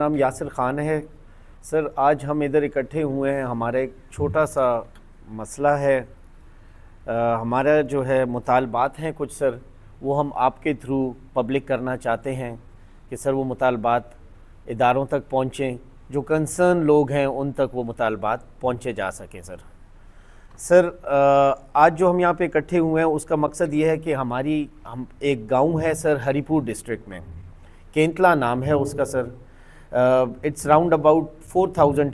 नाम यासिर ख़ान है। सर आज हम इधर इकट्ठे हुए हैं, हमारा एक छोटा सा मसला है। हमारा जो है मुतालबात हैं कुछ सर, वो हम आपके थ्रू पब्लिक करना चाहते हैं कि सर वो मुतालबात इदारों तक पहुँचें, जो कंसर्न लोग हैं उन तक वो मुतालबात पहुँचे जा सकें। सर आज जो हम यहाँ पे इकट्ठे हुए हैं उसका मकसद ये है कि हम एक गांव है सर, हरीपुर डिस्ट्रिक्ट में, केंतला नाम है उसका सर। इट्स राउंड अबाउट 4000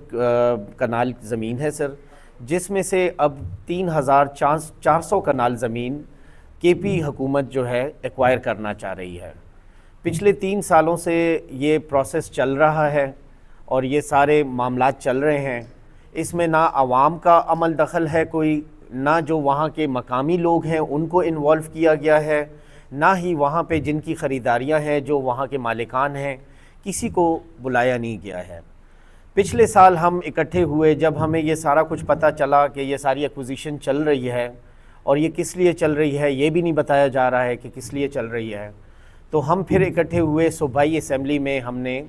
कनाल ज़मीन है सर, जिसमें से अब 3400 कनाल ज़मीन केपी हुकूमत जो है एक्वायर करना चाह रही है। पिछले 3 सालों से ये प्रोसेस चल रहा है और ये सारे मामलात चल रहे हैं। इसमें ना आवाम का अमल दखल है कोई, ना जो वहाँ के मकामी लोग हैं उनको इन्वॉल्व किया गया है, ना ही वहाँ पे जिनकी ख़रीदारियाँ हैं जो वहाँ के मालिकान हैं, किसी को बुलाया नहीं गया है। पिछले साल हम इकट्ठे हुए जब हमें ये सारा कुछ पता चला कि ये सारी एक्विजिशन चल रही है और ये किस लिए चल रही है ये भी नहीं बताया जा रहा है कि किस लिए चल रही है, तो हम फिर इकट्ठे हुए सूबाई असम्बली में। हमने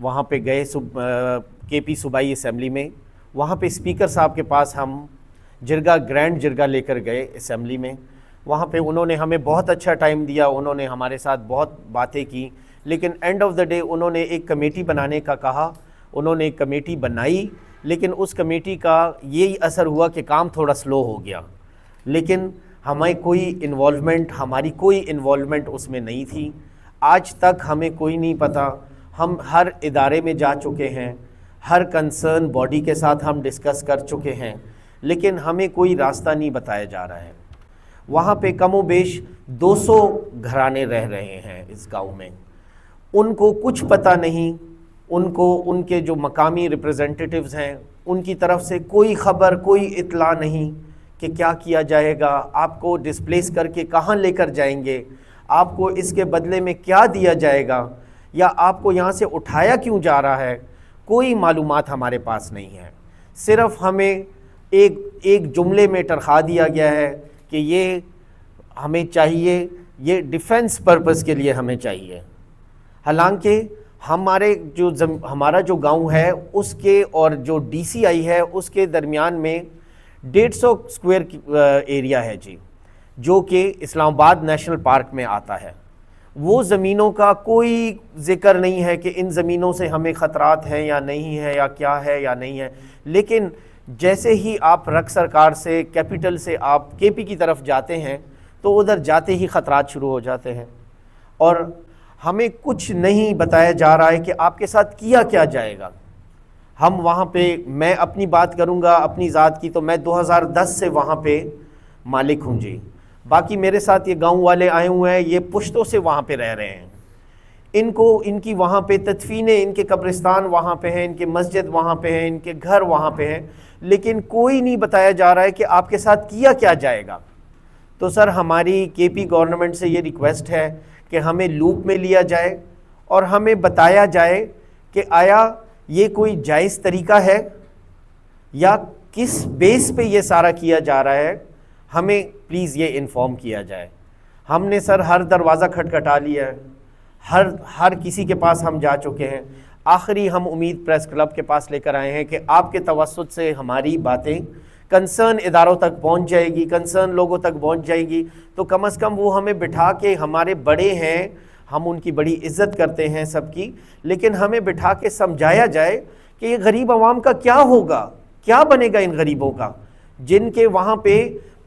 वहाँ पे गए केपी सूबाई असम्बली में, वहाँ पे स्पीकर साहब के पास हम ग्रैंड जिरगा लेकर गए असम्बली में। वहाँ पे उन्होंने हमें बहुत अच्छा टाइम दिया, उन्होंने हमारे साथ बहुत बातें की, लेकिन एंड ऑफ द डे उन्होंने एक कमेटी बनाने का कहा। उन्होंने एक कमेटी बनाई, लेकिन उस कमेटी का यही असर हुआ कि काम थोड़ा स्लो हो गया, लेकिन हमारी कोई इन्वॉल्वमेंट उसमें नहीं थी। आज तक हमें कोई नहीं पता। हम हर इदारे में जा चुके हैं, हर कंसर्न बॉडी के साथ हम डिस्कस कर चुके हैं, लेकिन हमें कोई रास्ता नहीं बताया जा रहा है। वहाँ पे कमो बेश 200 घराने रह रहे हैं इस गांव में, उनको कुछ पता नहीं। उनको उनके जो मकामी रिप्रेजेंटेटिव्स हैं उनकी तरफ से कोई ख़बर, कोई इत्ला नहीं कि क्या किया जाएगा, आपको डिस्प्लेस करके कहाँ लेकर जाएंगे, आपको इसके बदले में क्या दिया जाएगा, या आपको यहाँ से उठाया क्यों जा रहा है, कोई मालूमात हमारे पास नहीं है। सिर्फ़ हमें एक जुमले में तनख्वाह दिया गया है कि ये हमें चाहिए, ये डिफेंस पर्पस के लिए हमें चाहिए। हालांकि हमारा जो गांव है उसके और जो DCI है उसके दरमियान में 150 स्क्वायर एरिया है जी, जो कि इस्लामाबाद नेशनल पार्क में आता है। वो ज़मीनों का कोई ज़िक्र नहीं है कि इन ज़मीनों से हमें ख़तरात हैं या नहीं है, या क्या है या नहीं है। लेकिन जैसे ही आप रख सरकार से, कैपिटल से आप केपी की तरफ जाते हैं तो उधर जाते ही ख़तरात शुरू हो जाते हैं, और हमें कुछ नहीं बताया जा रहा है कि आपके साथ किया क्या जाएगा। हम वहाँ पे, मैं अपनी बात करूँगा अपनी ज़ात की, तो मैं 2010 से वहाँ पे मालिक हूँ जी। बाकी मेरे साथ ये गांव वाले आए हुए हैं, ये पुश्तों से वहाँ पे रह रहे हैं। इनकी वहाँ पे तदफीनें, इनके कब्रिस्तान वहाँ पे हैं, इनके मस्जिद वहाँ पे हैं, इनके घर वहाँ पे हैं, लेकिन कोई नहीं बताया जा रहा है कि आपके साथ किया क्या जाएगा। तो सर हमारी केपी गवर्नमेंट से ये रिक्वेस्ट है कि हमें लूप में लिया जाए और हमें बताया जाए कि आया ये कोई जायज़ तरीका है या किस बेस पे ये सारा किया जा रहा है, हमें प्लीज़ ये इन्फॉर्म किया जाए। हमने सर हर दरवाज़ा खटखटा लिया है, हर किसी के पास हम जा चुके हैं। आखिरी हम उम्मीद प्रेस क्लब के पास लेकर आए हैं कि आपके तवस्सुत से हमारी बातें कंसर्न इदारों तक पहुंच जाएगी, कंसर्न लोगों तक पहुंच जाएगी, तो कम से कम वो हमें बिठा के, हमारे बड़े हैं, हम उनकी बड़ी इज़्ज़त करते हैं सबकी, लेकिन हमें बिठा के समझाया जाए कि ये गरीब आवाम का क्या होगा, क्या बनेगा इन गरीबों का, जिनके वहाँ पे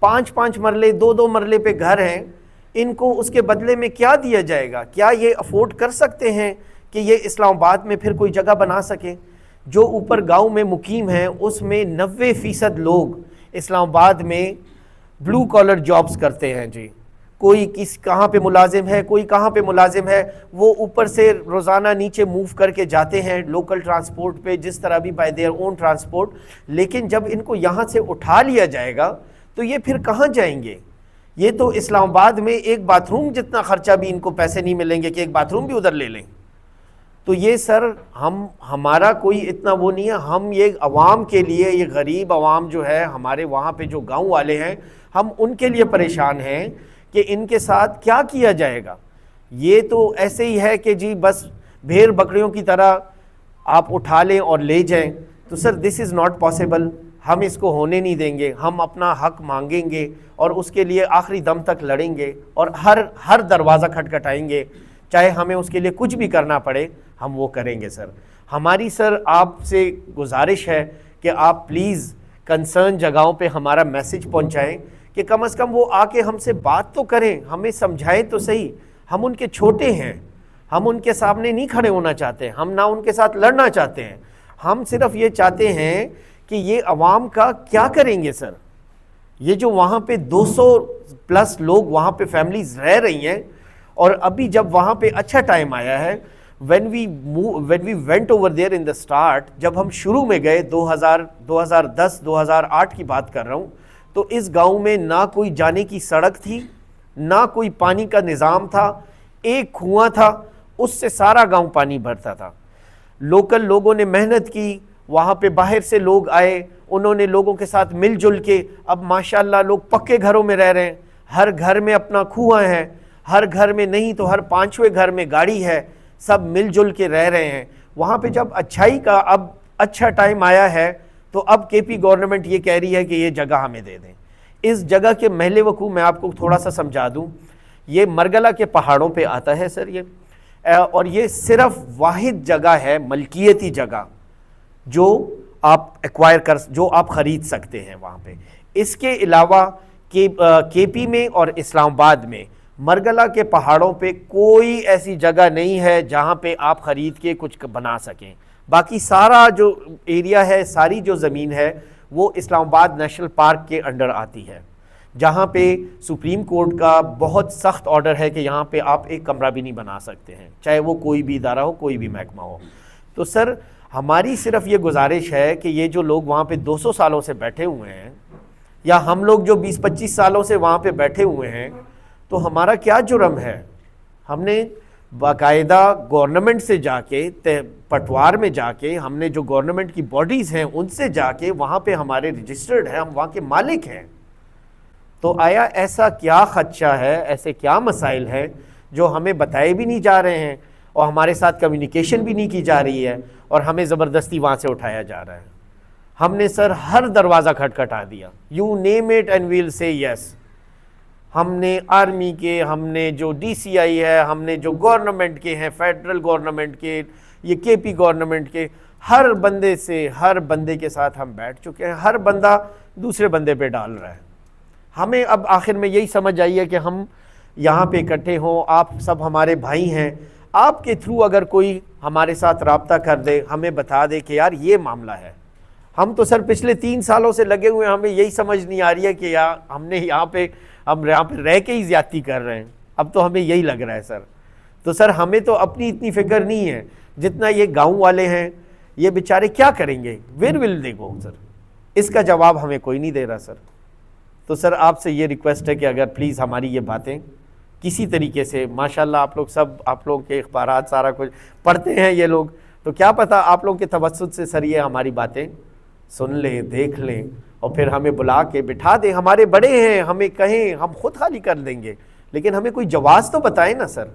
5-5 मरले, 2-2 मरले पे घर हैं, इनको उसके बदले में क्या दिया जाएगा। क्या ये अफोर्ड कर सकते हैं कि ये इस्लामाबाद में फिर कोई जगह बना सके। जो ऊपर गांव में मुकीम हैं उसमें 90% लोग इस्लामाबाद में ब्लू कॉलर जॉब्स करते हैं जी। कोई कहाँ पे मुलाजिम है, कोई कहाँ पे मुलाजिम है, वो ऊपर से रोज़ाना नीचे मूव करके जाते हैं लोकल ट्रांसपोर्ट पे, जिस तरह भी बाय देयर ओन ट्रांसपोर्ट। लेकिन जब इनको यहाँ से उठा लिया जाएगा तो ये फिर कहाँ जाएंगे। ये तो इस्लामाबाद में एक बाथरूम जितना ख़र्चा भी इनको पैसे नहीं मिलेंगे कि एक बाथरूम भी उधर ले लें। तो ये सर हमारा कोई इतना वो नहीं है। हम ये अवाम के लिए, ये गरीब अवाम जो है हमारे वहाँ पे जो गांव वाले हैं, हम उनके लिए परेशान हैं कि इनके साथ क्या किया जाएगा। ये तो ऐसे ही है कि जी बस भेड़ बकरियों की तरह آپ اٹھا لیں اور لے جائیں، تو سر دس از ناٹ پاسبل، ہم اس کو ہونے نہیں دیں گے، ہم اپنا حق مانگیں گے اور اس کے لیے آخری دم تک لڑیں گے اور ہر دروازہ کھٹکھٹائیں گے، چاہے ہمیں اس کے لیے کچھ بھی کرنا پڑے ہم وہ کریں گے سر۔ ہماری سر آپ سے گزارش ہے کہ آپ پلیز کنسرن جگہوں پہ ہمارا میسج پہنچائیں کہ کم از کم وہ آ کے ہم سے بات تو کریں، ہمیں سمجھائیں تو صحیح۔ ہم ان کے چھوٹے ہیں، ہم ان کے سامنے نہیں کھڑے ہونا چاہتے، ہم نہ ان کے ساتھ لڑنا چاہتے ہیں، ہم صرف یہ چاہتے ہیں کہ یہ عوام کا کیا کریں گے سر۔ یہ جو وہاں پہ 200 پلس لوگ وہاں پہ فیملیز رہ رہی ہیں، اور ابھی جب وہاں پہ اچھا ٹائم آیا ہے، when we went over there in the start، جب ہم شروع میں گئے 2010 2008 کی بات کر رہا ہوں، تو اس گاؤں میں نہ کوئی جانے کی سڑک تھی، نہ کوئی پانی کا نظام تھا، ایک کنواں تھا، اس سے سارا گاؤں پانی بھرتا تھا۔ لوکل لوگوں نے محنت کی، وہاں پہ باہر سے لوگ آئے، انہوں نے لوگوں کے ساتھ مل جل کے، اب ماشاءاللہ لوگ پکے گھروں میں رہ رہے ہیں، ہر گھر میں اپنا کنواں ہے، ہر گھر میں نہیں تو ہر 5ویں گھر میں گاڑی ہے، سب مل جل کے رہ رہے ہیں وہاں پہ۔ جب اچھائی کا اب اچھا ٹائم آیا ہے تو اب کے پی گورنمنٹ یہ کہہ رہی ہے کہ یہ جگہ ہمیں دے دیں۔ اس جگہ کے محل وقوع میں آپ کو تھوڑا سا سمجھا دوں، یہ مرگلہ کے پہاڑوں پہ آتا ہے سر یہ، اور یہ صرف واحد جگہ ہے ملکیتی جگہ جو آپ ایکوائر جو آپ خرید سکتے ہیں وہاں پہ۔ اس کے علاوہ کے پی میں اور اسلام آباد میں مرگلہ کے پہاڑوں پہ کوئی ایسی جگہ نہیں ہے جہاں پہ آپ خرید کے کچھ بنا سکیں۔ باقی سارا جو ایریا ہے، ساری جو زمین ہے وہ اسلام آباد نیشنل پارک کے انڈر آتی ہے، جہاں پہ سپریم کورٹ کا بہت سخت آرڈر ہے کہ یہاں پہ آپ ایک کمرہ بھی نہیں بنا سکتے ہیں، چاہے وہ کوئی بھی ادارہ ہو، کوئی بھی محکمہ ہو۔ تو سر ہماری صرف یہ گزارش ہے کہ یہ جو لوگ وہاں پہ 200 سالوں سے بیٹھے ہوئے ہیں، یا ہم لوگ جو 20-25 سالوں سے وہاں پہ بیٹھے ہوئے ہیں، تو ہمارا کیا جرم ہے؟ ہم نے باقاعدہ گورنمنٹ سے جا کے، پٹوار میں جا کے، ہم نے جو گورنمنٹ کی باڈیز ہیں ان سے جا کے، وہاں پہ ہمارے رجسٹرڈ ہیں، ہم وہاں کے مالک ہیں۔ تو آیا ایسا کیا خدشہ ہے، ایسے کیا مسائل ہیں جو ہمیں بتائے بھی نہیں جا رہے ہیں اور ہمارے ساتھ کمیونیکیشن بھی نہیں کی جا رہی ہے اور ہمیں زبردستی وہاں سے اٹھایا جا رہا ہے؟ ہم نے سر ہر دروازہ کھٹکھٹا دیا، you name it and we'll say yes. ہم نے آرمی کے، ہم نے جو ڈی سی آئی ہے، ہم نے جو گورنمنٹ کے ہیں، فیڈرل گورنمنٹ کے، یہ کے پی گورنمنٹ کے، ہر بندے کے ساتھ ہم بیٹھ چکے ہیں، ہر بندہ دوسرے بندے پہ ڈال رہا ہے۔ ہمیں اب آخر میں یہی سمجھ آئی ہے کہ ہم یہاں پہ اکٹھے ہوں، آپ سب ہمارے بھائی ہیں، آپ کے تھرو اگر کوئی ہمارے ساتھ رابطہ کر دے، ہمیں بتا دے کہ یار یہ معاملہ ہے۔ ہم تو سر پچھلے 3 سالوں سے لگے ہوئے ہیں، ہمیں یہی سمجھ نہیں آ رہی ہے کہ یار ہم یہاں پہ رہ کے ہی زیادتی کر رہے ہیں، اب تو ہمیں یہی لگ رہا ہے سر۔ تو سر ہمیں تو اپنی اتنی فکر نہیں ہے جتنا یہ گاؤں والے ہیں، یہ بیچارے کیا کریں گے، ویئر ول دے گو سر؟ اس کا جواب ہمیں کوئی نہیں دے رہا سر۔ تو سر آپ سے یہ ریکویسٹ ہے کہ اگر پلیز ہماری یہ باتیں کسی طریقے سے، ماشاءاللہ آپ لوگ سب، آپ لوگوں کے اخبارات سارا کچھ پڑھتے ہیں یہ لوگ، تو کیا پتہ آپ لوگوں کے توسط سے سر یہ ہماری باتیں سن لیں، دیکھ لیں اور پھر ہمیں بلا کے بٹھا دیں۔ ہمارے بڑے ہیں، ہمیں کہیں، ہم خود خالی کر دیں گے، لیکن ہمیں کوئی جواز تو بتائیں نا سر۔